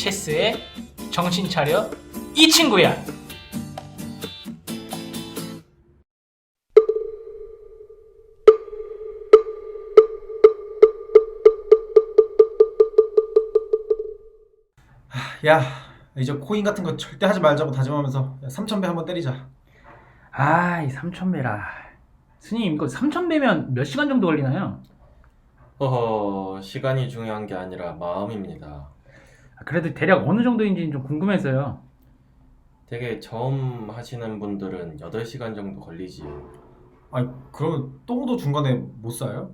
체스의 정신 차려 이 친구야. 야, 이제 코인 같은 거 절대 하지 말자고 다짐하면서 3,000배 한번 때리자. 아, 이 3,000배라. 스님, 이거 3,000배면 몇 시간 정도 걸리나요? 시간이 중요한 게 아니라 마음입니다. 그래도 대략 어느 정도인지 좀 궁금해서요. 되게 처음 하시는 분들은 8시간 정도 걸리지요. 아니, 그러면 똥도 중간에 못 싸요?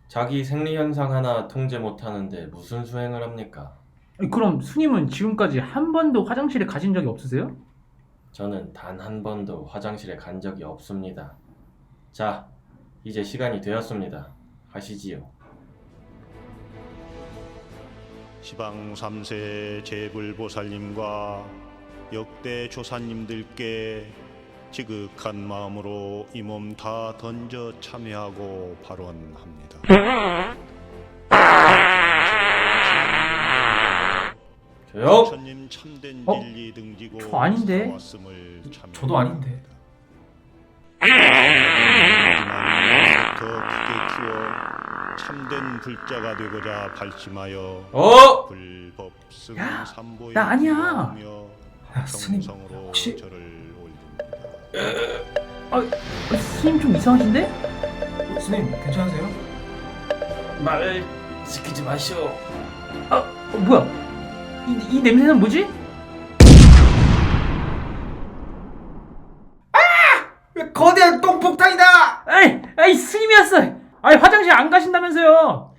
자기 생리현상 하나 통제 못하는데 무슨 수행을 합니까? 그럼 스님은 지금까지 한 번도 화장실에 가신 적이 없으세요? 저는 단 한 번도 화장실에 간 적이 없습니다. 자, 이제 시간이 되었습니다. 하시지요. 시방 3세 제불보살님과 역대 조사님들께 지극한 마음으로 이 몸 다 던져 참여하고 발언합니다. 조용! 부처님 참된 어? 진리 등지고 저 아닌데? 나왔음을 참여합니다. 저도 아닌데. 더 크게 키워 참된 불자가 되고자 발심하여 불법승 야, 삼보의 나 아니야. 기도하며 야, 스님, 정성으로 혹시- 절을 올립니다. 스님 좀 이상하신데? 스님, 괜찮으세요? 말을 시키지 마시오. 뭐야? 이 냄새는 뭐지? 거대한 똥폭탄이다! 에이, 스님이었어! 아이, 화장실 안 가신다면서요!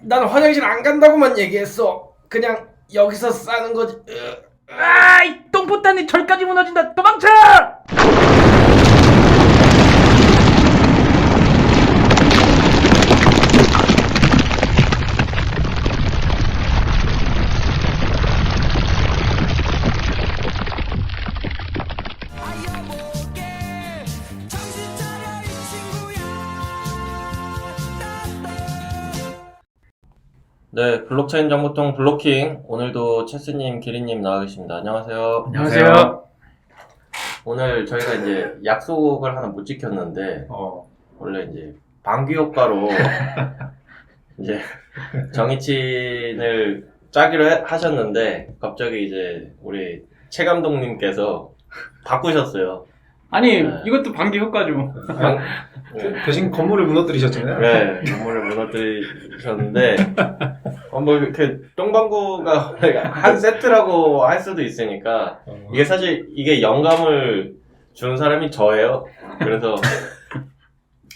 난 화장실 안 간다고만 얘기했어. 그냥 여기서 싸는 거지. 아이, 똥포탄이 절까지 무너진다! 도망쳐! 네, 블록체인 정보통 블로킹. 오늘도 체스님, 기린님 나와 계십니다. 안녕하세요. 안녕하세요. 오늘 저희가 이제 약속을 하나 못 지켰는데, 원래 이제 방귀 효과로 이제 정의친을 짜기로 하셨는데, 갑자기 이제 우리 최 감독님께서 바꾸셨어요. 아니, 네. 이것도 방귀 효과죠. 대신 건물을 무너뜨리셨잖아요. 네, 건물을 무너뜨리셨는데, 뭐 이렇게 똥방구가 한 세트라고 할 수도 있으니까, 이게 사실 이게 영감을 준 사람이 저예요. 그래서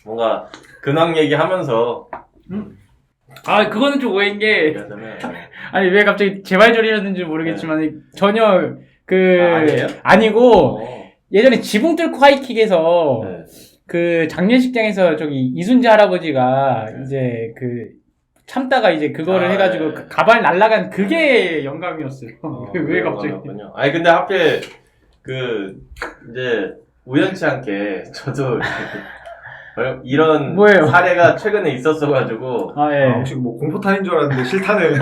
뭔가 근황 얘기하면서 아, 그거는 좀 오해인 게, 얘기하자면, 아니, 왜 갑자기 재발절이었는지 모르겠지만, 전혀, 아니에요? 아니고, 어, 예전에 지붕 뚫고 하이킥에서, 네. 그 장례식장에서 저기 이순재 할아버지가 네. 이제 참다가 이제 그거를 아, 해가지고 네. 가발 날라간 그게 영감이었어요. 왜 갑자기? 그렇군요. 아니 근데 하필 이제 우연치 않게 저도 이런 뭐예요? 사례가 최근에 있었어가지고 아, 예. 혹시 뭐 공포탄인 줄 알았는데 실탄을.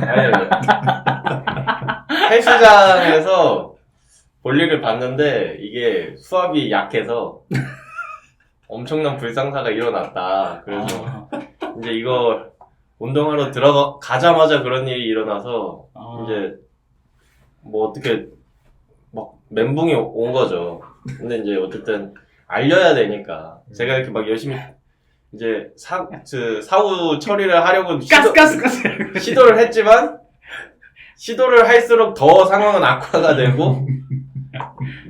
헬스장에서 볼일을 봤는데 이게 수압이 약해서 엄청난 불상사가 일어났다. 그래서 이제 이거 운동하러 들어가자마자 그런 일이 일어나서 이제 뭐 어떻게 막 멘붕이 온 거죠. 근데 이제 어쨌든 알려야 되니까 제가 이렇게 막 열심히 이제 사후 처리를 하려고 시도를 했지만 시도를 할수록 더 상황은 악화가 되고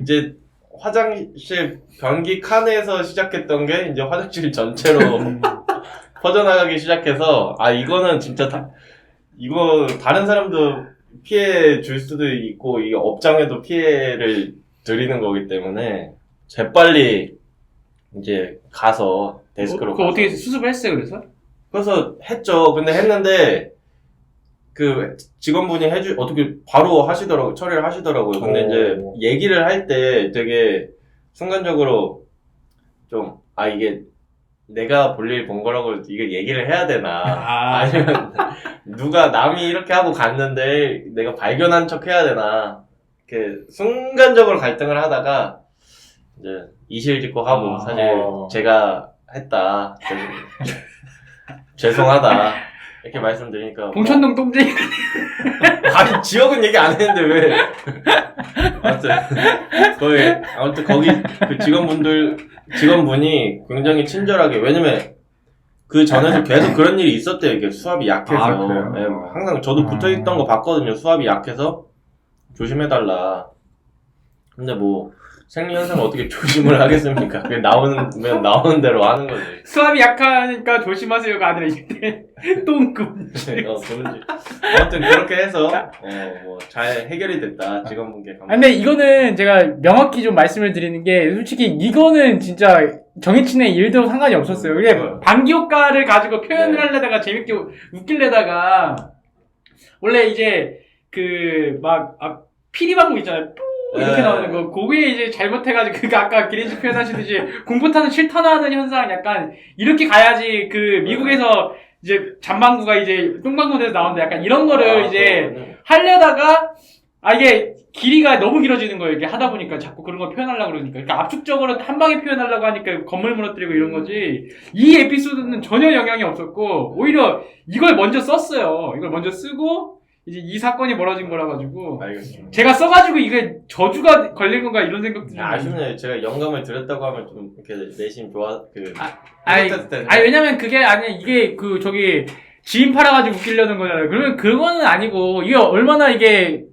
이제 화장실 변기 칸에서 시작했던 게 이제 화장실 전체로 퍼져나가기 시작해서 이거는 진짜 이거 다른 사람도 피해 줄 수도 있고 이게 업장에도 피해를 드리는 거기 때문에 재빨리 이제 가서 데스크로 그거 가서 어떻게 수습을 했어요, 그래서 했죠. 근데 했는데 그 직원분이 어떻게 바로 하시더라고요. 처리를 하시더라고요. 근데 이제 얘기를 할 때 되게 순간적으로 좀 이게 내가 볼일 본 거라고 이거 얘기를 해야 되나 아. 아니면 누가 남이 이렇게 하고 갔는데 내가 발견한 척 해야 되나 이렇게 순간적으로 갈등을 하다가 이제 이실직고 하고 사실 제가 했다 죄송하다 이렇게 말씀드리니까 봉천동 똥쟁이. 아니 지역은 얘기 안 했는데 왜 아무튼 거기 그 직원분이 굉장히 친절하게 왜냐면 그 전에도 계속 그런 일이 있었대요. 이게 수압이 약해서 아, 그래요? 예, 항상 저도 붙어있던 거 봤거든요. 수압이 약해서 조심해달라. 근데 뭐 생리현상을 어떻게 조심을 하겠습니까? 그냥 나오는 대로 하는 거지. 수압이 약하니까 조심하세요가 아니라 이때 똥금지. 아무튼 그렇게 해서 뭐 잘 해결이 됐다. 직원분께 아, 근데 이거는 제가 명확히 좀 말씀을 드리는 게 솔직히 이거는 진짜 정해친의 일도 상관이 없었어요. 이게 방기 효과를 가지고 표현을 하려다가 재밌게 웃기려다가 원래 이제 그 막 피리방구 있잖아요. 이렇게 나오는 거, 그게 이제 잘못해가지고, 그 아까 기린씨 표현하시듯이, 공포타는 실탄화하는 현상 약간, 이렇게 가야지, 미국에서 이제 잠방구가 이제 똥방구 돼서 나오는데 약간 이런 거를 이제 하려다가, 이게 길이가 너무 길어지는 거예요. 이게 하다 보니까 자꾸 그런 걸 표현하려고 그러니까. 그러니까 압축적으로 한 방에 표현하려고 하니까 건물 무너뜨리고 이런 거지, 이 에피소드는 전혀 영향이 없었고, 오히려 이걸 먼저 썼어요. 이걸 먼저 쓰고, 이제 이 사건이 벌어진 거라 가지고 알겠습니다. 제가 써가지고 이게 저주가 걸린 건가 이런 생각도 아쉽네요. 제가 영감을 드렸다고 하면 좀 이렇게 내심 왜냐면 그게 아니야. 이게 지인 팔아가지고 웃기려는 거잖아요. 그러면 그거는 아니고 이게 얼마나 이게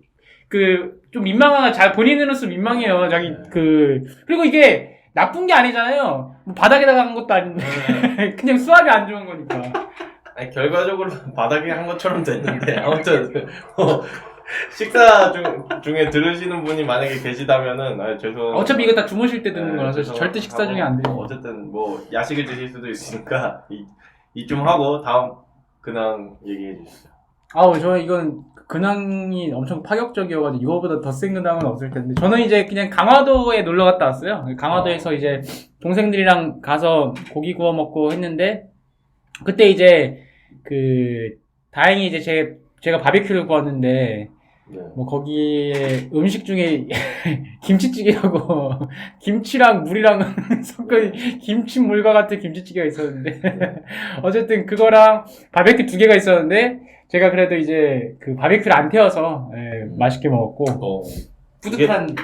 좀 민망한 잘 본인으로서 민망해요. 그리고 이게 나쁜 게 아니잖아요. 뭐 바닥에다가 한 것도 아닌데 그냥 수압이 안 좋은 거니까. 아니, 결과적으로 바닥에 한 것처럼 됐는데 아무튼 식사 중에 들으시는 분이 만약에 계시다면은 죄송. 어차피 이거 다 주무실 때 듣는 거라서 절대 식사 중에 안 돼요. 어쨌든 뭐 야식을 드실 수도 있으니까 이쯤 하고 다음 근황 얘기해 주시죠. 저 이건 근황이 엄청 파격적이어가지고 이거보다 더 센 근황은 없을 텐데 저는 이제 그냥 강화도에 놀러 갔다 왔어요. 강화도에서 이제 동생들이랑 가서 고기 구워 먹고 했는데 그때 이제 다행히 이제 제가 바비큐를 구웠는데 뭐 거기에 음식 중에 김치찌개라고 김치랑 물이랑 섞은 김치물과 같은 김치찌개가 있었는데 어쨌든 그거랑 바비큐 2개가 있었는데 제가 그래도 이제 바비큐를 안 태워서 맛있게 먹었고 뿌듯한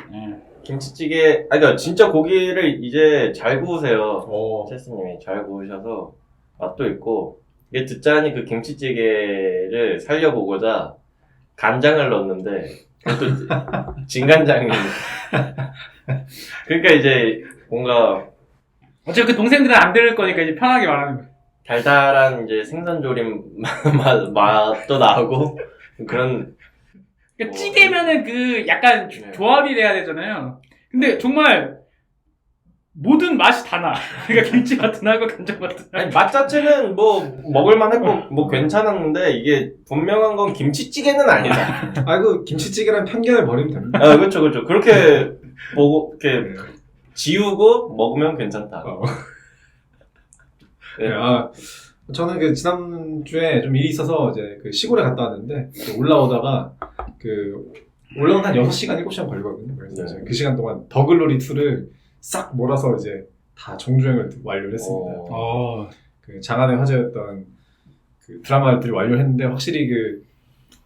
김치찌개 그러니까 진짜 고기를 이제 잘 구우세요. 체스님이 잘 구우셔서 맛도 있고 이게 듣자니 그 김치찌개를 살려보고자 간장을 넣었는데 그것도 진간장이 그러니까 이제 뭔가 어차피 동생들은 안 들을 거니까 이제 편하게 말하는 거예요. 달달한 이제 생선조림 맛도 나고 그런 그러니까 찌개면은 약간 조합이 돼야 되잖아요. 근데 정말 모든 맛이 다 나. 그러니까 김치 맛도 나고 간장 맛도 나고. 아니 맛 자체는 뭐 먹을만했고 뭐 괜찮았는데 이게 분명한 건 김치찌개는 아니다. 김치찌개란 편견을 버리면 됩니다. 그렇죠. 그렇게 보고 이렇게 지우고 먹으면 괜찮다. 네, 저는 지난주에 좀 일이 있어서 이제 시골에 갔다 왔는데 올라오다가 올라오는 한 6시간, 7시간 걸리거든요. 그래서 이제 그 시간 동안 더글로리 2를 싹 몰아서 이제 다 정주행을 완료를 했습니다. 장안의 화제였던 드라마들이 완료했는데 확실히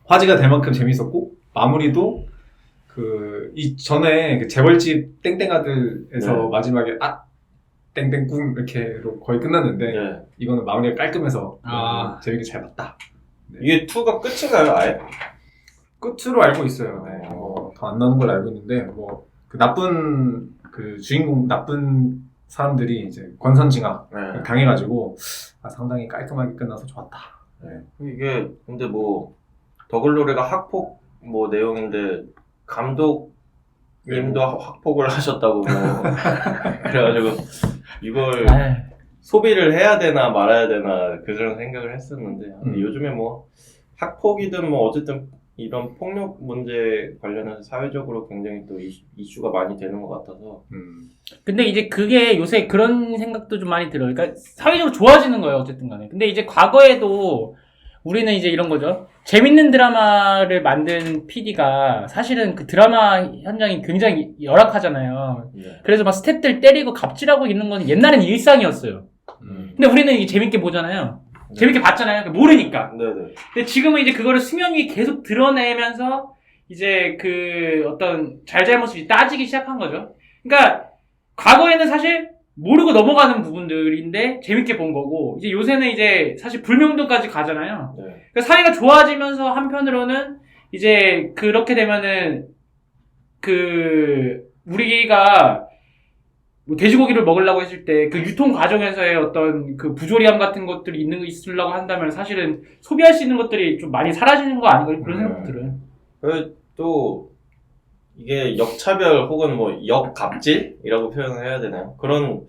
화제가 될 만큼 재밌었고 마무리도 이전에 재벌집 땡땡아들에서 마지막에 땡땡꿍 이렇게로 거의 끝났는데 이거는 마무리가 깔끔해서 재밌게 잘 봤다. 이게 2가 끝인가요, 아예? 끝으로 알고 있어요. 더 안 나오는 걸로 알고 있는데 나쁜 주인공 나쁜 사람들이 이제 권선징악 당해가지고 상당히 깔끔하게 끝나서 좋았다. 이게 근데 뭐 더글로리가 학폭 내용인데 감독님도 학폭을 하셨다고 그래가지고 이걸 소비를 해야 되나 말아야 되나 그런 생각을 했었는데 요즘에 학폭이든 어쨌든 이런 폭력 문제 관련해서 사회적으로 굉장히 또 이슈가 많이 되는 것 같아서. 근데 이제 그게 요새 그런 생각도 좀 많이 들어요. 그러니까 사회적으로 좋아지는 거예요, 어쨌든 간에. 근데 이제 과거에도 우리는 이제 이런 거죠. 재밌는 드라마를 만든 PD가 사실은 그 드라마 현장이 굉장히 열악하잖아요. 네. 그래서 막 스태프들 때리고 갑질하고 있는 건 옛날에는 일상이었어요. 근데 우리는 이게 재밌게 보잖아요. 네. 재밌게 봤잖아요. 모르니까. 네네. 근데 지금은 이제 그거를 수면 위에 계속 드러내면서 이제 그 어떤 잘잘못을 따지기 시작한 거죠. 그러니까 과거에는 사실 모르고 넘어가는 부분들인데 재밌게 본 거고, 이제 요새는 이제 사실 불명도까지 가잖아요. 네. 그러니까 사회가 좋아지면서 한편으로는 이제 그렇게 되면은 그 우리가 뭐 돼지고기를 먹으려고 했을 때 그 유통 과정에서의 어떤 그 부조리함 같은 것들이 있으려고 한다면 사실은 소비할 수 있는 것들이 좀 많이 사라지는 거 아닌가 그런 생각도 들어요. 그리고 또 이게 역차별 혹은 뭐 역갑질이라고 표현을 해야 되나요? 그런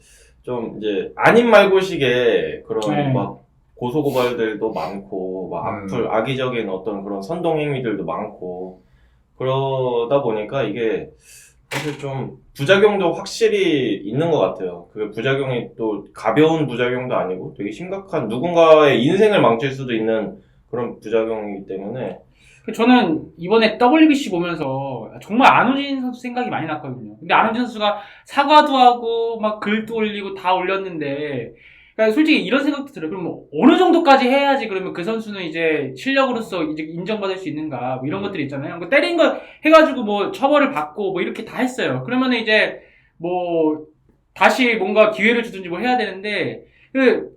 좀 이제 아닌 말고식의 그런 네. 막 고소고발들도 많고 막 악의적인 어떤 그런 선동 행위들도 많고 그러다 보니까 이게 사실 좀 부작용도 확실히 있는 것 같아요. 그 부작용이 또 가벼운 부작용도 아니고 되게 심각한 누군가의 인생을 망칠 수도 있는 그런 부작용이기 때문에 저는 이번에 WBC 보면서 정말 안우진 선수 생각이 많이 났거든요. 근데 안우진 선수가 사과도 하고 막 글도 올리고 다 올렸는데, 그러니까 솔직히 이런 생각도 들어요. 그럼 뭐 어느 정도까지 해야지 그러면 그 선수는 이제 실력으로서 이제 인정받을 수 있는가, 뭐 이런 것들이 있잖아요. 뭐 때린 거 해가지고 뭐 처벌을 받고 뭐 이렇게 다 했어요. 그러면은 이제 뭐 다시 뭔가 기회를 주든지 뭐 해야 되는데,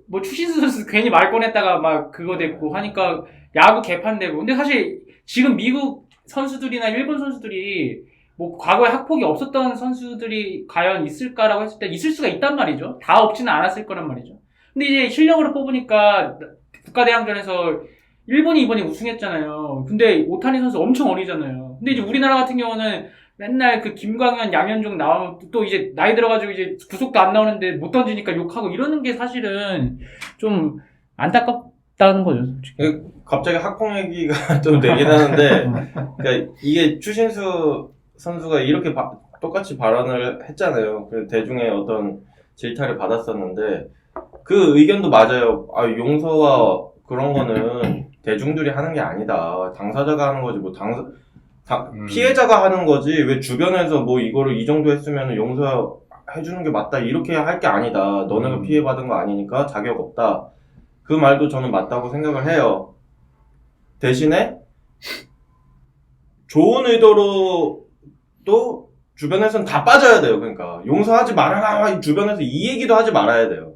뭐 추신수 선수 괜히 말 꺼냈다가 막 그거 됐고 하니까 야구 개판되고. 근데 사실 지금 미국 선수들이나 일본 선수들이 뭐 과거에 학폭이 없었던 선수들이 과연 있을까라고 했을 때 있을 수가 있단 말이죠. 다 없지는 않았을 거란 말이죠. 근데 이제 실력으로 뽑으니까 국가대항전에서 일본이 이번에 우승했잖아요. 근데 오타니 선수 엄청 어리잖아요. 근데 이제 우리나라 같은 경우는 맨날 그 김광현, 양현종 나오면 또 이제 나이 들어가지고 이제 구속도 안 나오는데 못 던지니까 욕하고 이러는 게 사실은 좀 안타깝다는 거죠, 솔직히. 갑자기 학폭 얘기가 좀 되긴 하는데, 그러니까 이게 추신수 선수가 이렇게 똑같이 발언을 했잖아요. 그 대중의 어떤 질타를 받았었는데, 그 의견도 맞아요. 아, 용서와 그런 거는 대중들이 하는 게 아니다. 당사자가 하는 거지, 뭐 피해자가 하는 거지. 왜 주변에서 뭐 이거를 이 정도 했으면 용서해주는 게 맞다. 이렇게 할 게 아니다. 너네가 피해받은 거 아니니까 자격 없다. 그 말도 저는 맞다고 생각을 해요. 대신에 좋은 의도로 또 주변에서는 다 빠져야 돼요. 그러니까 용서하지 말아라 주변에서 이 얘기도 하지 말아야 돼요.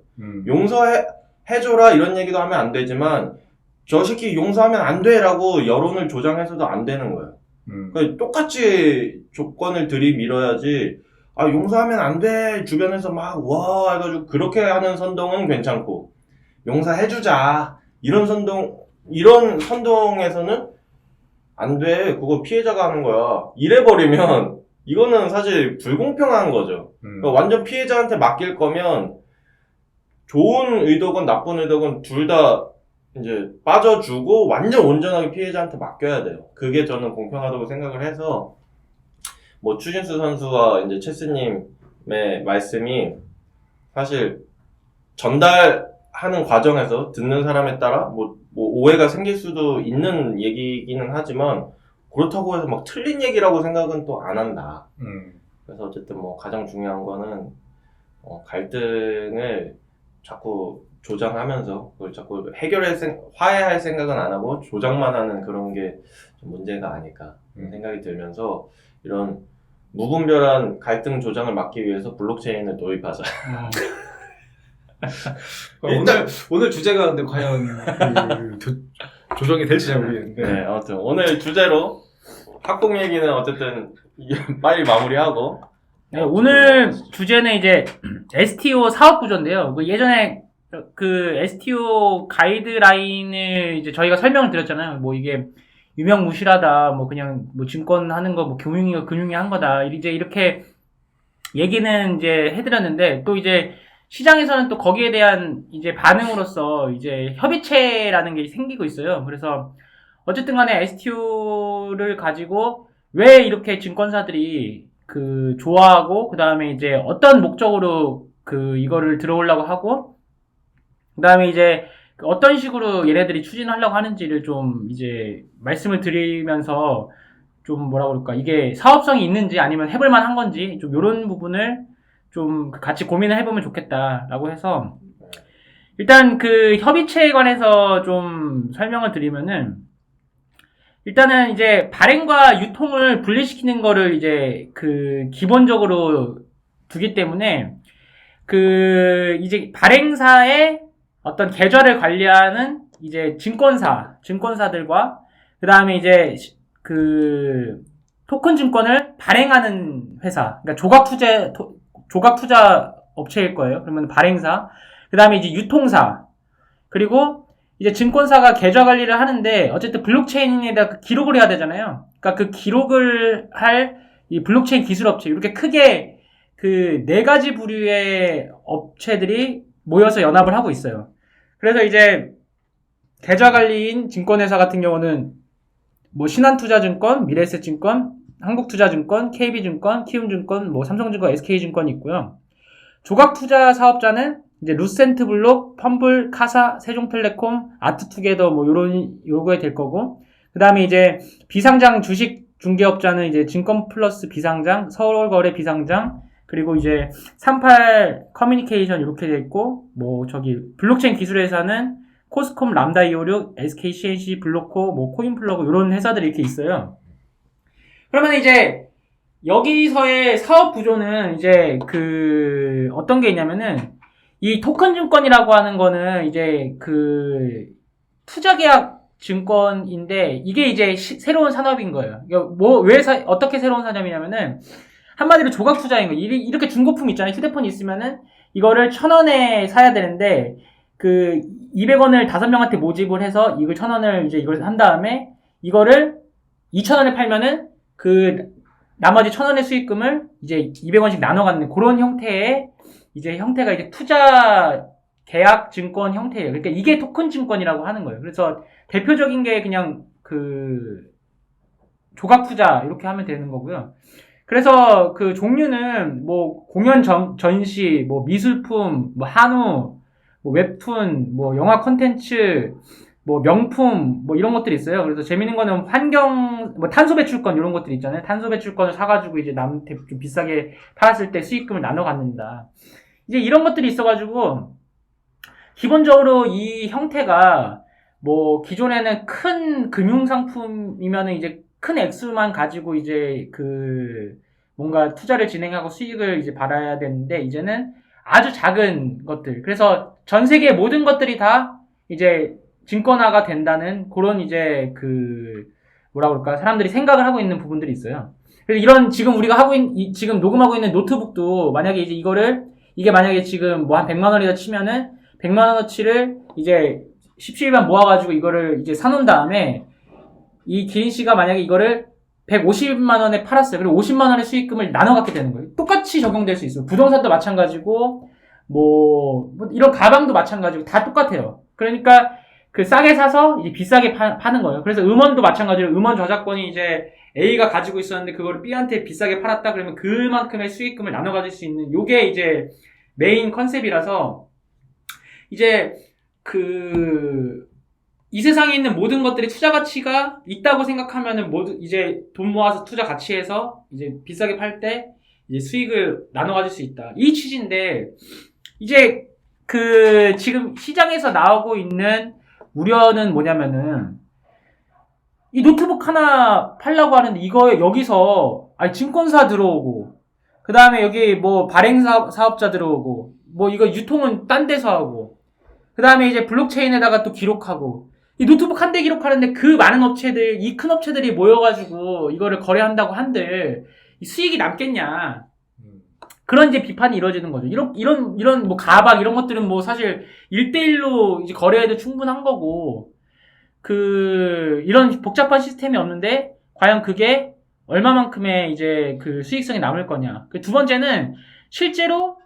용서해줘라 이런 얘기도 하면 안 되지만 저 새끼 용서하면 안 돼라고 여론을 조장해서도 안 되는 거예요. 그러니까 똑같이 조건을 들이밀어야지. 아, 용서하면 안 돼 주변에서 막 와 해가지고 그렇게 하는 선동은 괜찮고, 용서해주자 이런 선동에서는 안 돼. 그거 피해자가 하는 거야. 이래버리면 이거는 사실 불공평한 거죠. 그러니까 완전 피해자한테 맡길 거면 좋은 의도건 나쁜 의도건 둘 다 이제 빠져주고 완전 온전하게 피해자한테 맡겨야 돼요. 그게 저는 공평하다고 생각을 해서, 뭐 추신수 선수와 이제 체스님의 말씀이 사실 전달하는 과정에서 듣는 사람에 따라 뭐 오해가 생길 수도 있는 얘기이기는 하지만, 그렇다고 해서 막 틀린 얘기라고 생각은 또 안 한다. 그래서 어쨌든 뭐 가장 중요한 거는 갈등을 자꾸 조장하면서 그걸 자꾸 화해할 생각은 안 하고 조장만 하는 그런 게 좀 문제가 아닐까 생각이 들면서, 이런 무분별한 갈등 조장을 막기 위해서 블록체인을 도입하자. 오늘 주제가 근데 과연 조정이 될지 잘 모르겠는데. 네, 아무튼 오늘 주제로 학폭 얘기는 어쨌든 빨리 마무리하고. 네, 오늘 주제는 이제 STO 사업 구조인데요. 그 예전에 그 STO 가이드라인을 이제 저희가 설명을 드렸잖아요. 뭐 이게 유명무실하다, 뭐 그냥 뭐 증권 하는 거, 뭐 금융이가 금융이 한 거다. 이제 이렇게 얘기는 이제 해드렸는데, 또 이제 시장에서는 또 거기에 대한 이제 반응으로서 이제 협의체라는 게 생기고 있어요. 그래서 어쨌든 간에 STO를 가지고 왜 이렇게 증권사들이 좋아하고, 그 다음에 이제 어떤 목적으로 이거를 들어오려고 하고, 그 다음에 이제 어떤 식으로 얘네들이 추진하려고 하는지를 좀 이제 말씀을 드리면서 좀 뭐라 그럴까, 이게 사업성이 있는지 아니면 해볼만 한 건지 좀 요런 부분을 좀 같이 고민을 해보면 좋겠다라고 해서, 일단 협의체에 관해서 좀 설명을 드리면은, 일단은 이제 발행과 유통을 분리시키는 거를 이제 기본적으로 두기 때문에 이제 발행사의 어떤 계좌를 관리하는 이제 증권사들과, 그 다음에 이제 토큰 증권을 발행하는 회사, 그러니까 조각 투자 업체일 거예요. 그러면 발행사, 그 다음에 이제 유통사, 그리고 이제 증권사가 계좌 관리를 하는데, 어쨌든 블록체인에다가 기록을 해야 되잖아요. 그러니까 그 기록을 할 이 블록체인 기술 업체, 이렇게 크게 4가지 부류의 업체들이 모여서 연합을 하고 있어요. 그래서 이제 계좌 관리인 증권회사 같은 경우는 뭐 신한투자증권, 미래에셋증권, 한국투자증권, KB증권, 키움증권, 뭐 삼성증권, SK증권이 있고요. 조각투자 사업자는 이제 루센트블록, 펌블, 카사, 세종텔레콤, 아트투게더 뭐 요거에 될 거고, 그 다음에 이제 비상장 주식 중개업자는 이제 증권플러스 비상장, 서울거래 비상장, 그리고 이제 38 커뮤니케이션 이렇게 돼 있고, 뭐 블록체인 기술회사는 코스콤, 람다256, SK CNC, 블록코, 뭐 코인플러그 이런 회사들이 이렇게 있어요. 그러면 이제 여기서의 사업 구조는 이제 어떤 게 있냐면은, 이 토큰 증권이라고 하는 거는 이제 투자계약 증권인데, 이게 이제 새로운 산업인 거예요. 어떻게 새로운 산업이냐면은, 한마디로 조각 투자인 거예요. 이렇게 중고품 있잖아요. 휴대폰 있으면은, 이거를 1,000원에 사야 되는데, 200원을 5명한테 모집을 해서, 이걸 1,000원을 이제 이걸 한 다음에, 이거를 2,000원에 팔면은, 나머지 1,000원의 수익금을 이제 200원씩 나눠 갖는 그런 형태가 이제 투자 계약 증권 형태예요. 그러니까 이게 토큰 증권이라고 하는 거예요. 그래서 대표적인 게 그냥 조각 투자 이렇게 하면 되는 거고요. 그래서 종류는 뭐 공연 전시, 뭐 미술품, 뭐 한우, 뭐 웹툰, 뭐 영화 콘텐츠, 뭐 명품, 뭐 이런 것들이 있어요. 그래서 재밌는 거는 뭐 탄소 배출권 이런 것들 있잖아요. 탄소 배출권을 사가지고 이제 남한테 좀 비싸게 팔았을 때 수익금을 나눠 갖는다. 이제 이런 것들이 있어가지고, 기본적으로 이 형태가 뭐 기존에는 큰 금융상품이면은 이제 큰 액수만 가지고 이제 뭔가 투자를 진행하고 수익을 이제 받아야 되는데, 이제는 아주 작은 것들. 그래서 전 세계 모든 것들이 다 이제 증권화가 된다는 그런 이제 뭐라 그럴까, 사람들이 생각을 하고 있는 부분들이 있어요. 그래서 이런 지금 우리가 지금 녹음하고 있는 노트북도 만약에 이제 이게 만약에 지금 뭐 한 100만 원이다 치면은 100만 원어치를 이제 17만 모아가지고 이거를 이제 사놓은 다음에, 이 기린 씨가 만약에 이거를 150만 원에 팔았어요. 그리고 50만 원의 수익금을 나눠 갖게 되는 거예요. 똑같이 적용될 수 있어요. 부동산도 마찬가지고, 뭐 이런 가방도 마찬가지고 다 똑같아요. 그러니까 싸게 사서 이제 비싸게 파는 거예요. 그래서 음원도 마찬가지로 음원 저작권이 이제 A가 가지고 있었는데 그거를 B한테 비싸게 팔았다 그러면 그만큼의 수익금을 나눠 가질 수 있는, 요게 이제 메인 컨셉이라서, 이제 이 세상에 있는 모든 것들이 투자 가치가 있다고 생각하면은 이제 돈 모아서 투자 가치에서 이제 비싸게 팔 때 이제 수익을 나눠 가질 수 있다. 이 취지인데, 이제 지금 시장에서 나오고 있는 우려는 뭐냐면은, 이 노트북 하나 팔려고 하는데 여기서 증권사 들어오고, 그 다음에 여기 뭐 발행사업자 들어오고, 뭐 이거 유통은 딴 데서 하고, 그 다음에 이제 블록체인에다가 또 기록하고, 이 노트북 한 대 기록하는데 그 많은 업체들, 이 큰 업체들이 모여가지고 이거를 거래한다고 한들 이 수익이 남겠냐, 그런 이제 비판이 이루어지는 거죠. 이런 뭐 가방 이런 것들은 뭐 사실 1대1로 이제 거래해도 충분한 거고, 이런 복잡한 시스템이 없는데 과연 그게 얼마만큼의 이제 수익성이 남을 거냐. 두 번째는 실제로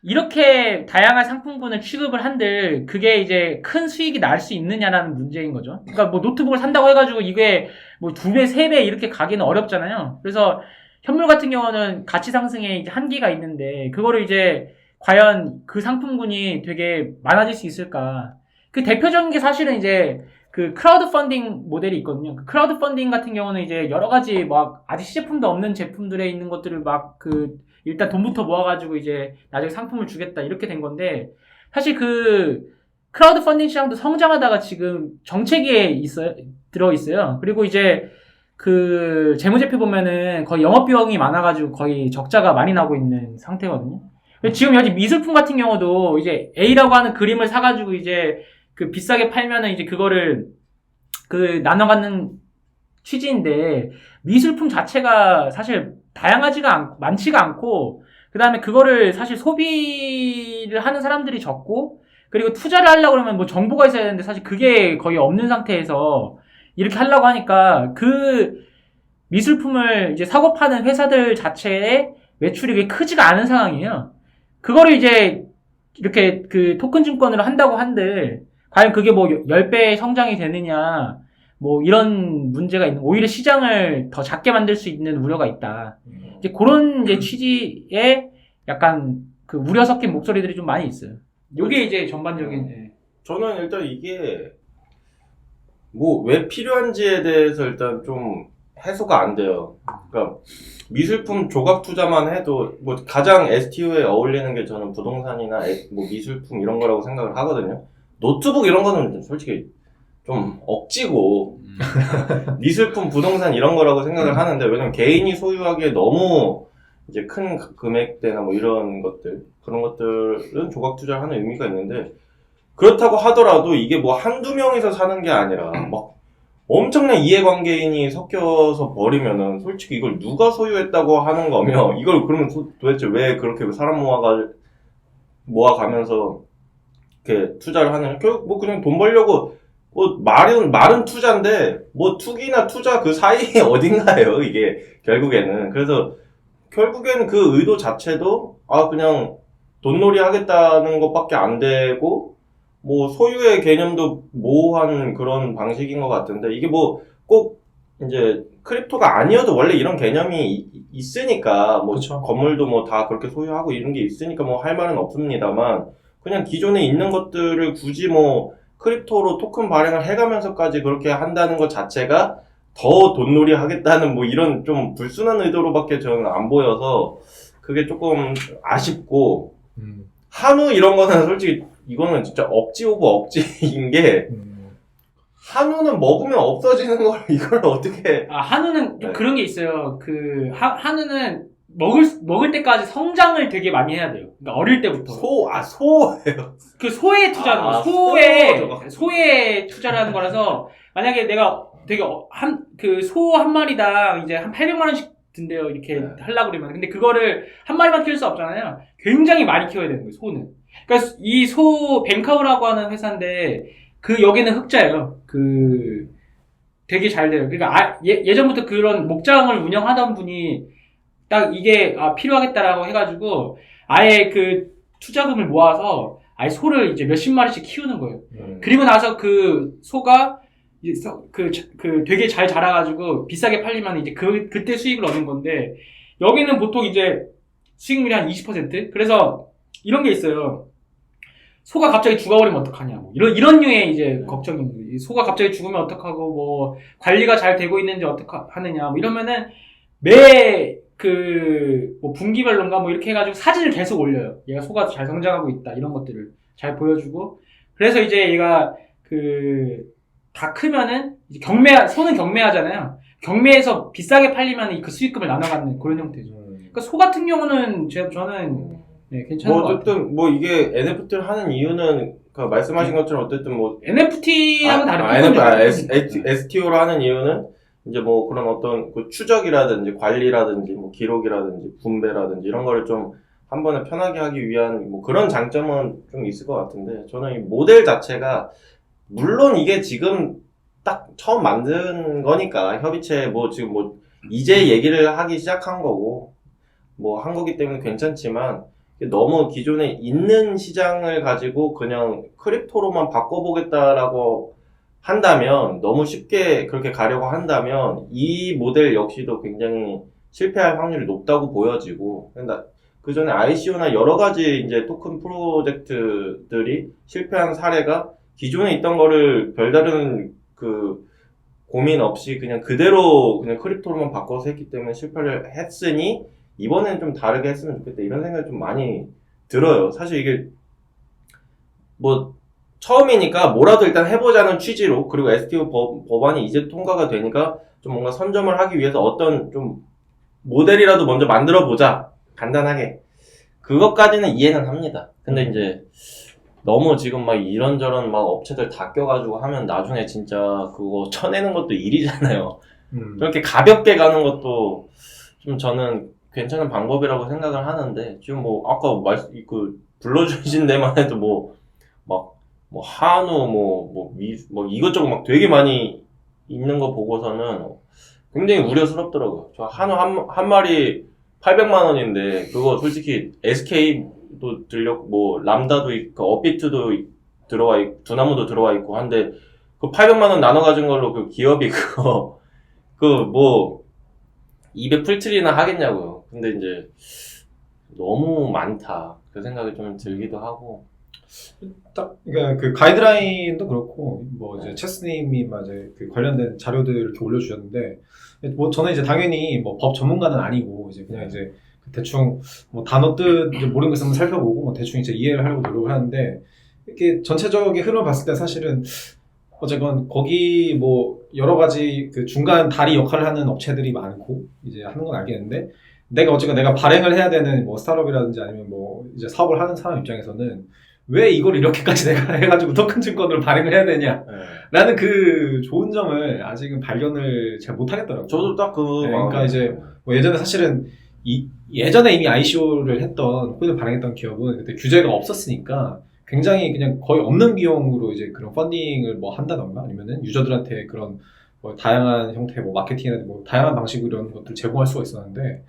이렇게 다양한 상품군을 취급을 한들 그게 이제 큰 수익이 날 수 있느냐라는 문제인 거죠. 그러니까 뭐 노트북을 산다고 해가지고 이게 뭐 2배, 3배 이렇게 가기는 어렵잖아요. 그래서 현물 같은 경우는 가치 상승에 이제 한계가 있는데 그거를 이제 과연 그 상품군이 되게 많아질 수 있을까? 그 대표적인 게 사실은 이제 그 크라우드 펀딩 모델이 있거든요. 그 크라우드 펀딩 같은 경우는 이제 여러 가지 막 아직 시제품도 없는 제품들에 있는 것들을 막 일단 돈부터 모아가지고 이제 나중에 상품을 주겠다 이렇게 된 건데 사실 그 크라우드 펀딩 시장도 성장하다가 지금 정체기에 들어있어요. 그리고 이제 그 재무제표 보면은 거의 영업비용이 많아가지고 거의 적자가 많이 나고 있는 상태거든요. 지금 여기 미술품 같은 경우도 이제 A라고 하는 그림을 사가지고 이제 그 비싸게 팔면은 이제 그거를 그 나눠 갖는 취지인데 미술품 자체가 사실 많지가 않고 그 다음에 그거를 사실 소비를 하는 사람들이 적고 그리고 투자를 하려고 그러면 뭐 정보가 있어야 되는데 사실 그게 거의 없는 상태에서 이렇게 하려고 하니까 그 미술품을 이제 사고 파는 회사들 자체의 매출이 그게 크지가 않은 상황이에요. 그거를 이제 이렇게 그 토큰 증권으로 한다고 한들 과연 그게 뭐 10배 성장이 되느냐 뭐 이런 문제가 있는 오히려 시장을 더 작게 만들 수 있는 우려가 있다. 이제 그런 이제 취지의 약간 그 우려 섞인 목소리들이 좀 많이 있어요. 요게 이제 전반적인 저는 일단 이게 뭐 왜 필요한지에 대해서 일단 좀 해소가 안 돼요. 그러니까 미술품 조각 투자만 해도 뭐 가장 STU에 어울리는 게 저는 부동산이나 뭐 미술품 이런 거라고 생각을 하거든요. 노트북 이런 거는 솔직히 좀 억지고 미술품, 부동산 이런 거라고 생각을 하는데 왜냐면 개인이 소유하기에 너무 이제 큰 금액대나 뭐 이런 것들 그런 것들은 조각 투자를 하는 의미가 있는데 그렇다고 하더라도 이게 뭐 한두 명이서 사는 게 아니라 막 엄청난 이해관계인이 섞여서 버리면은 솔직히 이걸 누가 소유했다고 하는 거며 이걸 그러면 도대체 왜 그렇게 사람 모아가면서 이렇게 투자를 하느냐 결국 뭐 그냥 돈 벌려고 뭐 말은 투자인데 뭐 투기나 투자 그 사이에 어딘가예요 이게 결국에는. 그래서 결국에는 그 의도 자체도 그냥 돈놀이 하겠다는 것밖에 안 되고 뭐 소유의 개념도 모호한 그런 방식인 것 같은데 이게 뭐 꼭 이제 크립토가 아니어도 원래 이런 개념이 있으니까 뭐 그쵸. 건물도 뭐 다 그렇게 소유하고 이런 게 있으니까 뭐 할 말은 없습니다만 그냥 기존에 있는 것들을 굳이 뭐 크립토로 토큰 발행을 해가면서까지 그렇게 한다는 것 자체가 더 돈놀이 하겠다는 뭐 이런 좀 불순한 의도로밖에 저는 안 보여서 그게 조금 아쉽고 한우 이런 거는 솔직히 이거는 진짜 억지 오브 억지인 게 한우는 먹으면 없어지는 걸 이걸 어떻게 한우는 좀 네. 그런 게 있어요. 그 한우는 먹을 때까지 성장을 되게 많이 해야 돼요. 그러니까 어릴 때부터. 소예요. 그 소에 투자하는 거. 소에 투자를 하는 거라서 만약에 내가 되게 소 한 마리당 이제 한 800만 원씩 든대요. 이렇게 하려고 그러면. 근데 그거를 한 마리만 키울 수 없잖아요. 굉장히 많이 키워야 되는 거예요, 소는. 그러니까 이 벤카우라고 하는 회사인데 여기는 흑자예요. 되게 잘 돼요. 그러니까 예전부터 그런 목장을 운영하던 분이 딱 이게 필요하겠다라고 해가지고 아예 그 투자금을 모아서 아예 소를 이제 몇십 마리씩 키우는 거예요. 그리고 나서 그 소가 되게 잘 자라가지고 비싸게 팔리면 이제 그때 수익을 얻는 건데 여기는 보통 이제 수익률이 한 20%? 그래서 이런 게 있어요. 소가 갑자기 죽어버리면 어떡하냐, 뭐. 이런 류의 이제 걱정인 거예요. 소가 갑자기 죽으면 어떡하고, 뭐, 관리가 잘 되고 있는지 어떡하느냐, 뭐, 이러면은, 뭐, 분기별로인가, 뭐, 이렇게 해가지고 사진을 계속 올려요. 얘가 소가 잘 성장하고 있다, 이런 것들을 잘 보여주고. 그래서 이제 얘가, 다 크면은, 이제 소는 경매하잖아요. 경매에서 비싸게 팔리면 그 수익금을 나눠갖는 그런 형태죠. 그러니까 소 같은 경우는, 저는, 네, 괜찮은 것 같아요. 어쨌든 뭐 이게 NFT를 하는 이유는 말씀하신 것처럼 어쨌든 뭐 NFT하고 다른 STO로 하는 이유는 이제 뭐 그런 어떤 그 추적이라든지 관리라든지 뭐 기록이라든지 분배라든지 이런 거를 좀 한 번에 편하게 하기 위한 뭐 그런 장점은 좀 있을 것 같은데 저는 이 모델 자체가 물론 이게 지금 딱 처음 만든 거니까 협의체 뭐 지금 뭐 이제 얘기를 하기 시작한 거고 뭐 한 거기 때문에 괜찮지만 너무 기존에 있는 시장을 가지고 그냥 크립토로만 바꿔보겠다라고 한다면, 너무 쉽게 그렇게 가려고 한다면 이 모델 역시도 굉장히 실패할 확률이 높다고 보여지고, 그 전에 ICO나 여러 가지 이제 토큰 프로젝트들이 실패한 사례가 기존에 있던 거를 별다른 그 고민 없이 그냥 그대로 그냥 크립토로만 바꿔서 했기 때문에 실패를 했으니 이번엔 좀 다르게 했으면 좋겠다 이런 생각이 좀 많이 들어요. 사실 이게 뭐 처음이니까 뭐라도 일단 해보자는 취지로, 그리고 STO 법안이 이제 통과가 되니까 좀 뭔가 선점을 하기 위해서 어떤 좀 모델이라도 먼저 만들어 보자, 간단하게, 그것까지는 이해는 합니다. 근데 이제 너무 지금 막 이런저런 막 업체들 다 껴가지고 하면 나중에 진짜 그거 쳐내는 것도 일이잖아요. 그렇게 가볍게 가는 것도 좀 저는 괜찮은 방법이라고 생각을 하는데, 지금 뭐 아까 불러주신 데만 해도 뭐 한우 뭐 이것저것 막 되게 많이 있는 거 보고서는 굉장히 우려스럽더라고요. 저 한우 한 마리 800만 원인데 그거 솔직히 SK도 들렸고 뭐 람다도 있고 업비트도 들어와 있고 두나무도 들어와 있고 한데 그 800만 원 나눠 가진 걸로 그 기업이 그거 뭐 입에 풀칠이나 하겠냐고요. 근데 이제 너무 많다 그 생각이 좀 들기도 하고. 그러니까 그 가이드라인도 그렇고 뭐 이제 체스님이 이제 그 관련된 자료들 이렇게 올려주셨는데, 뭐 저는 이제 당연히 뭐 법 전문가는 아니고 이제 그냥 이제 대충 뭐 단어 뜻 이제 모르는 거 있으면 살펴보고 뭐 대충 이제 이해를 하려고 노력을 하는데, 이렇게 전체적인 흐름을 봤을 때 사실은 어쨌건 거기 뭐 여러 가지 그 중간 다리 역할을 하는 업체들이 많고 이제 하는 건 알겠는데, 내가 발행을 해야 되는 뭐 스타트업이라든지 아니면 뭐 이제 사업을 하는 사람 입장에서는 왜 이걸 이렇게까지 내가 해가지고 토큰 증권으로 발행을 해야 되냐 라는 그 좋은 점을 아직은 발견을 잘 못하겠더라고요. 저도 딱 그러니까 이제 뭐 예전에 사실은 예전에 이미 ICO를 했던 코인을 발행했던 기업은 그때 규제가 없었으니까 굉장히 그냥 거의 없는 비용으로 이제 그런 펀딩을 뭐 한다던가 아니면은 유저들한테 그런 뭐 다양한 형태의 뭐 마케팅이나 뭐 다양한 방식으로 이런 것들을 제공할 수가 있었는데,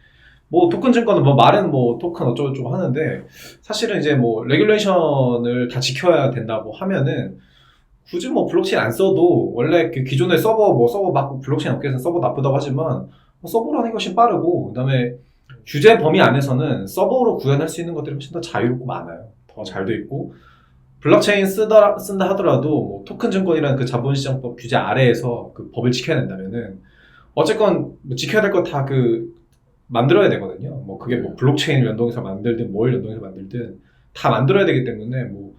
뭐 토큰 증권은 뭐 말은 뭐 토큰 어쩌고저쩌고 하는데 사실은 이제 뭐 레귤레이션을 다 지켜야 된다고 하면은 굳이 뭐 블록체인 안 써도 원래 그 기존의 서버 막 블록체인 업계에서는 서버 나쁘다고 하지만 뭐 서버로 하는 게 훨씬 빠르고, 그다음에 규제 범위 안에서는 서버로 구현할 수 있는 것들이 훨씬 더 자유롭고 많아요. 더 잘 돼 있고, 블록체인 쓴다 하더라도 뭐 토큰 증권이라는 그 자본시장법 규제 아래에서 그 법을 지켜야 된다면은 어쨌건 뭐 지켜야 될 거 다 만들어야 되거든요. 뭐 그게 뭐 블록체인을 연동해서 만들든 뭘 연동해서 만들든 다 만들어야 되기 때문에 뭐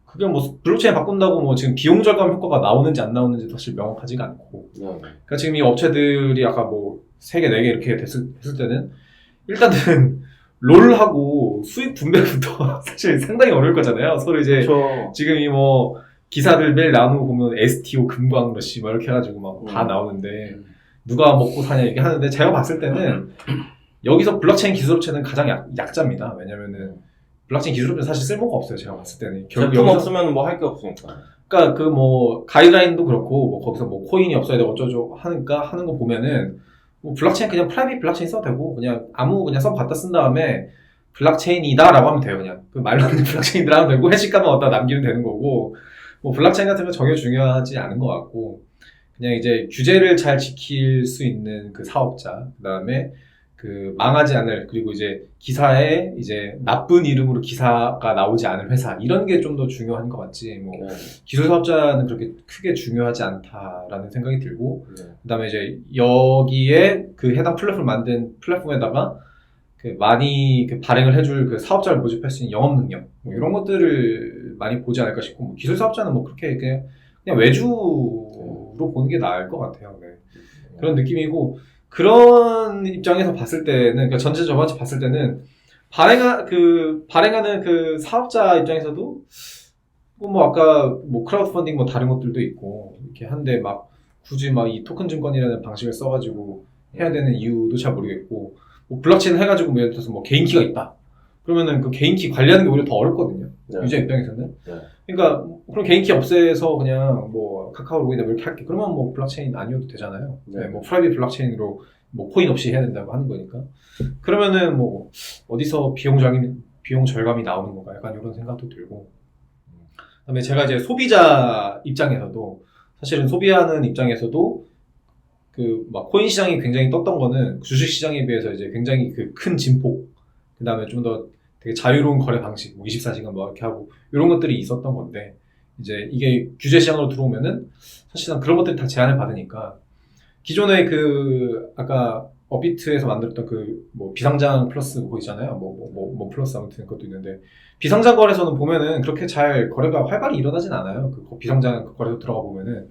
그게 뭐 블록체인 바꾼다고 뭐 지금 비용 절감 효과가 나오는지 안 나오는지 사실 명확하지가 않고. 그러니까 지금 이 업체들이 아까 뭐 3개, 4개 이렇게 했을 때는 일단은 롤하고 수익 분배부터 사실 상당히 어려울 거잖아요. 서로 이제 그렇죠. 지금 이 뭐 기사들 매일 나오는 거 보면 STO 금광러시 막 이렇게 해가지고 막 다 나오는데 누가 먹고 사냐 이렇게 하는데, 제가 봤을 때는 여기서 블록체인 기술업체는 가장 약자입니다. 왜냐면은 블록체인 기술업체는 사실 쓸모가 없어요. 제가 봤을 때는. 제품 없으면 뭐 할 게 없으니까. 그러니까 그 뭐 가이드라인도 그렇고 뭐 거기서 뭐 코인이 없어야 되고 어쩌고 하니까 하는 거 보면은 뭐 블록체인 그냥 프라이빗 블록체인 써도 되고 그냥 그냥 서버 갖다 쓴 다음에 블록체인이다라고 하면 돼요. 그냥 그 말로 하는 블록체인이라 하면 되고 해시값만 어디다 남기면 되는 거고, 뭐 블록체인 같은 건 전혀 중요하지 않은 것 같고, 그냥 이제 규제를 잘 지킬 수 있는 그 사업자, 그 다음에 그 망하지 않을, 그리고 이제 기사에 이제 나쁜 이름으로 기사가 나오지 않을 회사, 이런 게 좀 더 중요한 것 같지, 뭐 기술 사업자는 그렇게 크게 중요하지 않다라는 생각이 들고, 그 다음에 이제 여기에 그 해당 플랫폼을 만든 플랫폼에다가 그 많이 그 발행을 해줄 그 사업자를 모집할 수 있는 영업 능력, 뭐 이런 것들을 많이 보지 않을까 싶고, 뭐 기술 사업자는 뭐 그렇게 그냥 외주로 보는 게 나을 것 같아요. 네. 그런 느낌이고, 그런 입장에서 봤을 때는, 그러니까 전체적으로 봤을 때는 발행하는 그 사업자 입장에서도 뭐 아까 뭐 크라우드 펀딩 뭐 다른 것들도 있고 이렇게 한데 막 굳이 막 이 토큰 증권이라는 방식을 써가지고 해야 되는 이유도 잘 모르겠고, 뭐 블록체인 해가지고 뭐 예를 들어서 뭐 개인키가 있다 그러면은 그 개인키 관리하는 게 오히려 더 어렵거든요. 유저 입장에서는. 그러니까 그럼 개인키 없애서 그냥 뭐 카카오 로그인이나 뭐 이렇게 할게, 그러면 뭐 블록체인 아니어도 되잖아요. 뭐 프라이빗 블록체인으로 뭐 코인 없이 해야 된다고 하는 거니까. 그러면은 뭐 어디서 비용 절감이 비용 절감이 나오는 건가 약간 이런 생각도 들고 그다음에 제가 이제 소비자 입장에서도 사실은 소비하는 입장에서도 그 막 코인 시장이 굉장히 떴던 거는 주식 시장에 비해서 이제 굉장히 그 큰 진폭 그다음에 좀 더 되게 자유로운 거래 방식 뭐 24시간 뭐 이렇게 하고 이런 것들이 있었던 건데 이제 이게 규제 시장으로 들어오면은 사실상 그런 것들이 다 제한을 받으니까 기존의 그 아까 업비트에서 만들었던 그 뭐 비상장 플러스 그거 있잖아요. 뭐 플러스 아무튼 그것도 있는데 비상장 거래소는 보면은 그렇게 잘 거래가 활발히 일어나진 않아요. 그 비상장 그 거래소 들어가 보면은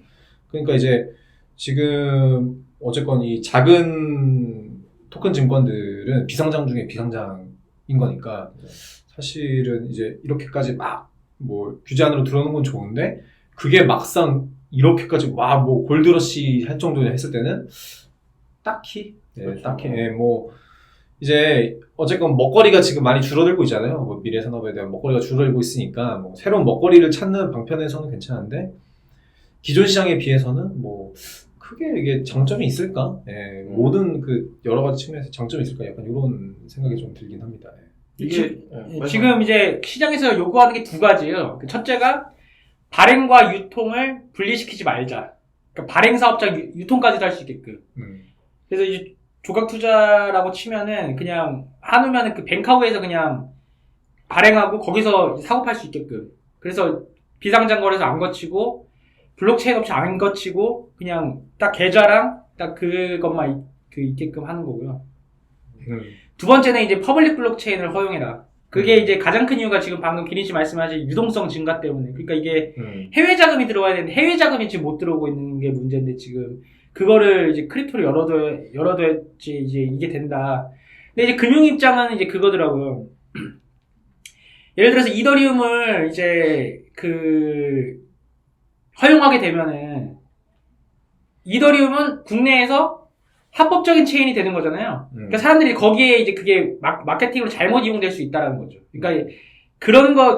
그러니까 이제 지금 어쨌건 이 작은 토큰 증권들은 비상장 중에 비상장인 거니까 사실은 이제 이렇게까지 막 뭐 규제 안으로 들어오는 건 좋은데 그게 막상 이렇게까지 와 뭐 골드러시 할 정도 했을 때는 딱히 그렇죠. 딱히 뭐 이제 어쨌건 먹거리가 지금 많이 줄어들고 있잖아요. 뭐 미래 산업에 대한 먹거리가 줄어들고 있으니까 뭐 새로운 먹거리를 찾는 방편에서는 괜찮은데 기존 시장에 비해서는 뭐 크게 이게 장점이 있을까? 모든 그 여러 가지 측면에서 장점이 있을까? 약간 이런 생각이 좀 들긴 합니다. 지금 이제 시장에서 요구하는 게 두 가지예요. 첫째가 발행과 유통을 분리시키지 말자. 그러니까 발행 사업자 유통까지도 할 수 있게끔. 그래서 이제 조각 투자라고 치면은 그냥 한우면은 그 뱅카우에서 그냥 발행하고 거기서 사고 팔 수 있게끔. 그래서 비상장 거래소 안 거치고 블록체인 업체 안 거치고 그냥 딱 계좌랑 딱 그것만 있게끔 하는 거고요. 두 번째는 이제 퍼블릭 블록체인을 허용해라. 그게 이제 가장 큰 이유가 지금 방금 기린 씨 말씀하신 유동성 증가 때문에. 그러니까 이게 해외 자금이 들어와야 되는데 해외 자금이 지금 못 들어오고 있는 게 문제인데 지금 그거를 이제 크립토로 열어둬야지 이제 이게 된다. 근데 이제 금융 입장은 이제 그거더라고요. 예를 들어서 이더리움을 이제 허용하게 되면은 이더리움은 국내에서 합법적인 체인이 되는 거잖아요. 그러니까 사람들이 거기에 이제 그게 마케팅으로 잘못 이용될 수 있다라는 거죠. 그러니까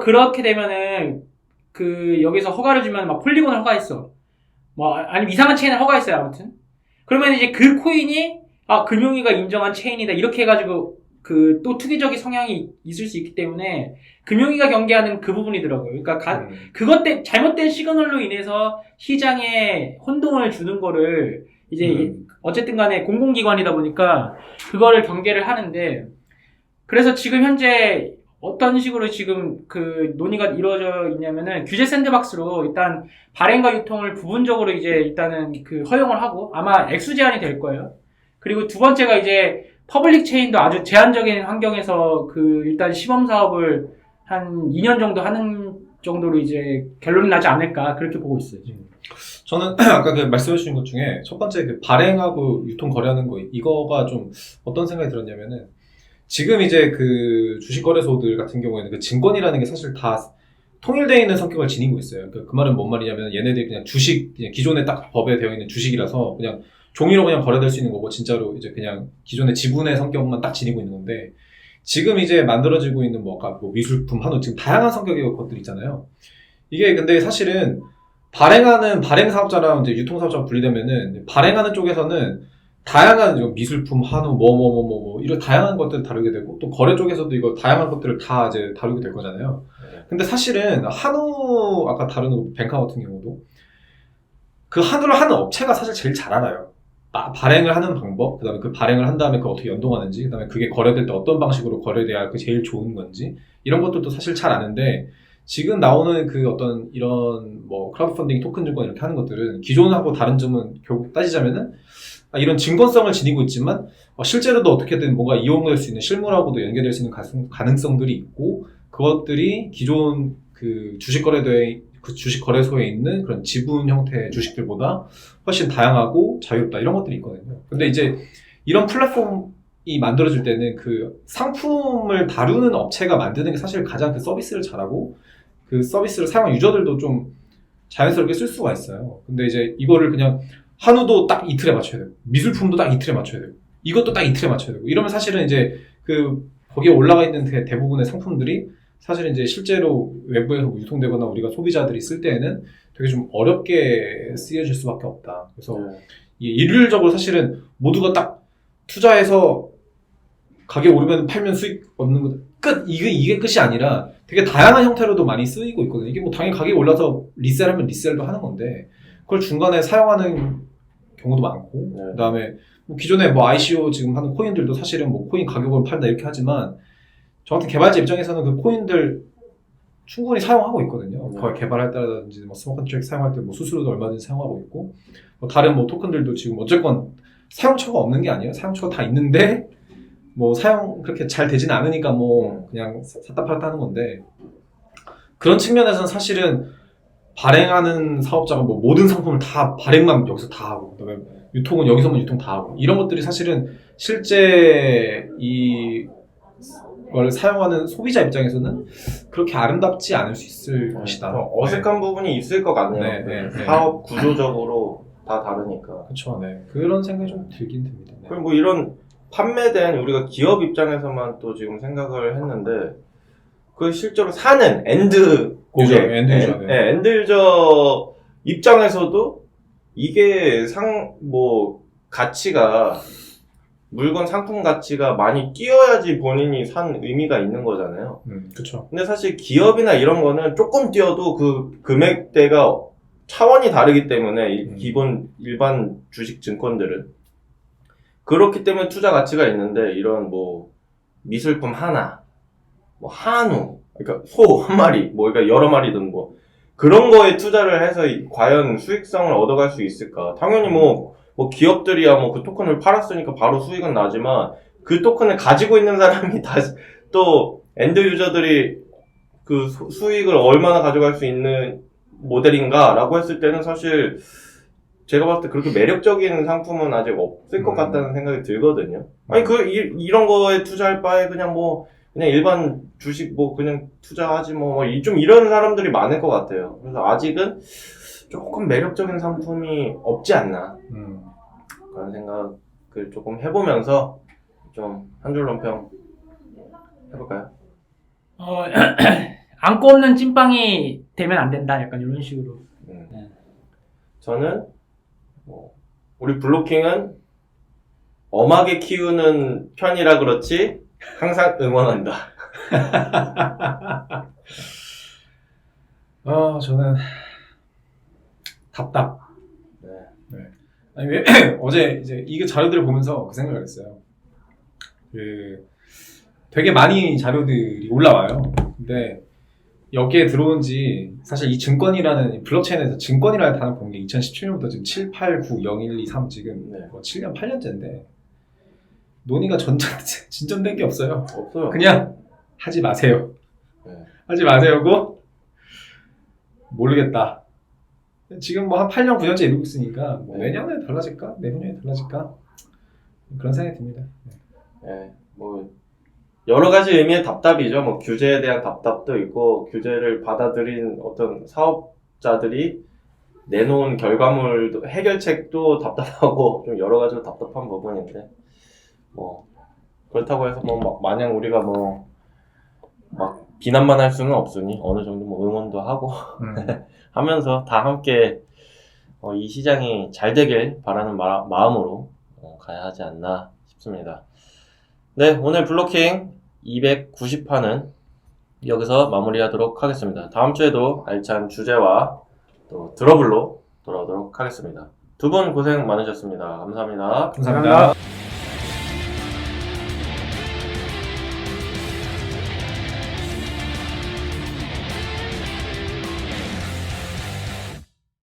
그렇게 되면은 여기서 허가를 주면 막 폴리곤을 허가했어. 뭐 아니면 이상한 체인을 허가했어요. 아무튼. 그러면 이제 그 코인이 금융위가 인정한 체인이다. 이렇게 해가지고 또 투기적인 성향이 있을 수 있기 때문에 금융위가 경계하는 그 부분이더라고요. 그러니까 잘못된 시그널로 인해서 시장에 혼동을 주는 거를 이제 어쨌든 간에 공공기관이다 보니까 그거를 경계를 하는데 그래서 지금 현재 어떤 식으로 지금 논의가 이루어져 있냐면은 규제 샌드박스로 일단 발행과 유통을 부분적으로 이제 일단은 허용을 하고 아마 액수 제한이 될 거예요. 그리고 두 번째가 이제 퍼블릭 체인도 아주 제한적인 환경에서 일단 시범 사업을 한 2년 정도 하는 정도로 이제 결론이 나지 않을까 그렇게 보고 있어요. 지금. 저는 아까 말씀해 주신 것 중에 첫 번째 발행하고 유통 거래하는 거 이거가 좀 어떤 생각이 들었냐면은 지금 이제 주식 거래소들 같은 경우에는 증권이라는 게 사실 다 통일되어 있는 성격을 지니고 있어요. 그 말은 뭔 말이냐면 얘네들이 그냥 기존에 딱 법에 되어 있는 주식이라서 그냥 종이로 그냥 거래될 수 있는 거고 진짜로 이제 그냥 기존의 지분의 성격만 딱 지니고 있는 건데 지금 이제 만들어지고 있는 아까 미술품, 한우 지금 다양한 성격의 것들 있잖아요. 이게 근데 사실은 발행 사업자랑 이제 유통 사업자가 분리되면은 발행하는 쪽에서는 다양한 미술품, 한우, 이런 다양한 것들을 다루게 되고 또 거래 쪽에서도 이거 다양한 것들을 다 이제 다루게 될 거잖아요. 근데 사실은 한우 아까 다루는 뱅카 같은 경우도 그 한우를 하는 업체가 사실 제일 잘 알아요. 발행을 하는 방법, 그 다음에 발행을 한 다음에 그걸 어떻게 연동하는지, 그 다음에 그게 거래될 때 어떤 방식으로 거래돼야 제일 좋은 건지, 이런 것들도 사실 잘 아는데, 지금 나오는 이런 크라우드 펀딩, 토큰 증권 이렇게 하는 것들은 기존하고 다른 점은 결국 따지자면은, 이런 증권성을 지니고 있지만, 실제로도 어떻게든 뭔가 이용될 수 있는 실물하고도 연계될 수 있는 가능성들이 있고, 그것들이 기존 주식 거래소에 있는 그런 지분 형태의 주식들보다 훨씬 다양하고 자유롭다 이런 것들이 있거든요. 근데 이제 이런 플랫폼이 만들어질 때는 상품을 다루는 업체가 만드는 게 사실 가장 서비스를 잘하고 서비스를 사용한 유저들도 좀 자연스럽게 쓸 수가 있어요. 근데 이제 이거를 그냥 한우도 딱 이틀에 맞춰야 되고 미술품도 딱 이틀에 맞춰야 되고 이것도 딱 이틀에 맞춰야 되고 이러면 사실은 이제 거기에 올라가 있는 대부분의 상품들이 사실 이제 실제로 외부에서 유통되거나 우리가 소비자들이 쓸 때에는 되게 좀 어렵게 쓰여질 수밖에 없다. 그래서 일률적으로 사실은 모두가 딱 투자해서 가격 오르면 팔면 수익 얻는 거 이게 끝이 아니라 되게 다양한 형태로도 많이 쓰이고 있거든요. 이게 뭐 당연히 가격이 올라서 리셀하면 리셀도 하는 건데 그걸 중간에 사용하는 경우도 많고 네. 그다음에 뭐 기존에 뭐 ICO 지금 하는 코인들도 사실은 뭐 코인 가격을 팔다 이렇게 하지만 저 같은 개발자 입장에서는 그 코인들 충분히 사용하고 있거든요. 네. 그걸 개발할 때라든지 뭐 스마트 컨트랙트 사용할 때 뭐 수수료도 얼마든지 사용하고 있고 뭐 다른 뭐 토큰들도 지금 어쨌건 사용처가 없는 게 아니에요. 사용처가 다 있는데 뭐 사용 그렇게 잘 되지는 않으니까 뭐 그냥 샀다 팔았다 하는 건데 그런 측면에서는 사실은 발행하는 사업자가 뭐 모든 상품을 다 발행만 여기서 다 하고 그다음에 유통은 여기서만 유통 다 하고 이런 것들이 사실은 실제 이걸 사용하는 소비자 입장에서는 그렇게 아름답지 않을 수 있을 것이다. 어색한 부분이 있을 것 같네요. 네, 네, 네. 사업 구조적으로 다 다르니까. 그렇죠. 네. 그런 생각이 좀 들긴 듭니다. 네. 그럼 뭐 이런 판매된 우리가 기업 입장에서만 또 지금 생각을 했는데 그 실제로 사는 엔드 고객, 유저, 엔드 유저, 네. 네, 엔드 유저 입장에서도 이게 뭐 가치가 물건 상품 가치가 많이 뛰어야지 본인이 산 의미가 있는 거잖아요. 그렇죠. 근데 사실 기업이나 이런 거는 조금 뛰어도 그 금액대가 차원이 다르기 때문에 기본 일반 주식 증권들은 그렇기 때문에 투자 가치가 있는데 이런 뭐 미술품 하나, 뭐 한우, 그러니까 소 한 마리, 뭐 그러니까 여러 마리든 뭐 그런 거에 투자를 해서 과연 수익성을 얻어갈 수 있을까? 당연히 뭐 기업들이야 뭐 그 토큰을 팔았으니까 바로 수익은 나지만 그 토큰을 가지고 있는 사람이 다시 또 엔드 유저들이 그 수익을 얼마나 가져갈 수 있는 모델인가라고 했을 때는 사실 제가 봤을 때 그렇게 매력적인 상품은 아직 없을 것 같다는 생각이 들거든요. 아니 이런 거에 투자할 바에 그냥 일반 주식 그냥 투자하지 좀 이런 사람들이 많을 것 같아요. 그래서 아직은 조금 매력적인 상품이 없지 않나 그런 생각을 조금 해보면서 좀 한 줄 논평 해볼까요? 안고 없는 찐빵이 되면 안 된다. 약간 이런 식으로. 저는 우리 블로킹은 엄하게 키우는 편이라 그렇지 항상 응원한다. 저는 답답. 네. 아니 왜 어제 이제 이게 자료들을 보면서 그 생각을 했어요. 되게 많이 자료들이 올라와요. 근데 여기에 들어온 지 사실 이 증권이라는 블록체인에서 증권이라는 단어 본 게 2017년부터 지금 7, 8, 9, 0, 1, 2, 3 지금 7년, 8년째인데 논의가 진전된 게 없어요. 없어요. 그냥 하지 마세요. 네. 하지 마세요고 모르겠다. 지금 한 8년, 9년째 이러고 있으니까 내년에 달라질까? 내후년에 달라질까? 그런 생각이 듭니다. 네, 여러 가지 의미의 답답이죠. 규제에 대한 답답도 있고, 규제를 받아들인 어떤 사업자들이 내놓은 결과물도, 해결책도 답답하고, 좀 여러 가지로 답답한 부분인데, 그렇다고 해서 마냥 우리가 비난만 할 수는 없으니, 어느 정도 응원도 하고, 하면서 다 함께, 이 시장이 잘 되길 바라는 마음으로 가야 하지 않나 싶습니다. 네, 오늘 블로킹 290화는 여기서 마무리하도록 하겠습니다. 다음 주에도 알찬 주제와 또 드러블로 돌아오도록 하겠습니다. 두 분 고생 많으셨습니다. 감사합니다. 감사합니다.